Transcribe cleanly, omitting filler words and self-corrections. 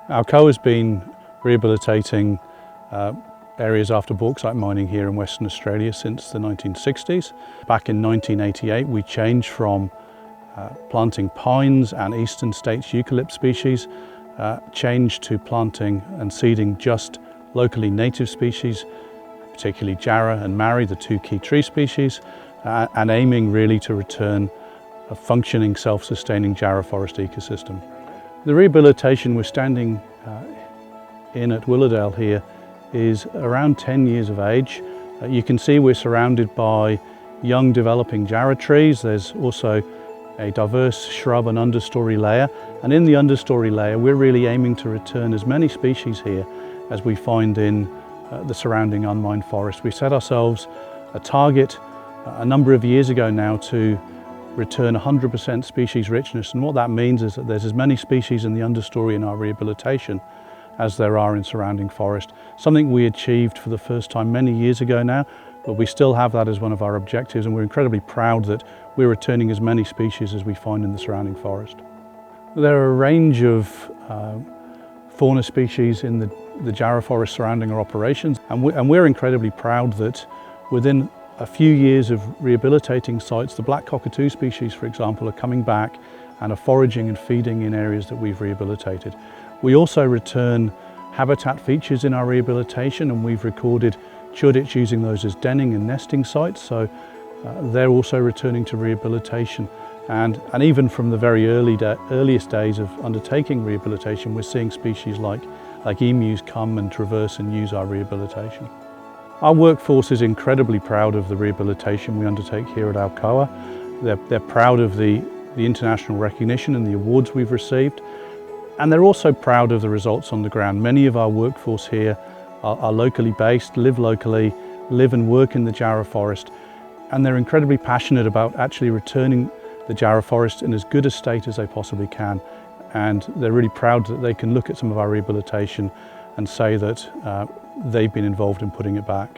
Alcoa has been rehabilitating areas after bauxite mining here in Western Australia since the 1960s. Back in 1988 we changed from planting pines and eastern states eucalypt species, changed to planting and seeding just locally native species, particularly jarrah and marri, the two key tree species, and aiming really to return a functioning self-sustaining jarrah forest ecosystem. The rehabilitation we're standing in at Willowdale here is around 10 years of age. You can see we're surrounded by young developing jarrah trees. There's also a diverse shrub and understory layer, and in the understory layer we're really aiming to return as many species here as we find in the surrounding unmined forest. We set ourselves a target a number of years ago now to return 100% species richness, and what that means is that there's as many species in the understory in our rehabilitation as there are in surrounding forest. Something we achieved for the first time many years ago now, but we still have that as one of our objectives, and we're incredibly proud that we're returning as many species as we find in the surrounding forest. There are a range of fauna species in the jarrah forest surrounding our operations, and we're incredibly proud that within a few years of rehabilitating sites, the black cockatoo species, for example, are coming back and are foraging and feeding in areas that we've rehabilitated. We also return habitat features in our rehabilitation, and we've recorded chudits using those as denning and nesting sites, so they're also returning to rehabilitation. And even from the very earliest days of undertaking rehabilitation, we're seeing species like emus come and traverse and use our rehabilitation. Our workforce is incredibly proud of the rehabilitation we undertake here at Alcoa. They're proud of the international recognition and the awards we've received, and they're also proud of the results on the ground. Many of our workforce here are locally based, live locally, live and work in the jarrah forest, and they're incredibly passionate about actually returning the jarrah forest in as good a state as they possibly can. And they're really proud that they can look at some of our rehabilitation and say that they've been involved in putting it back.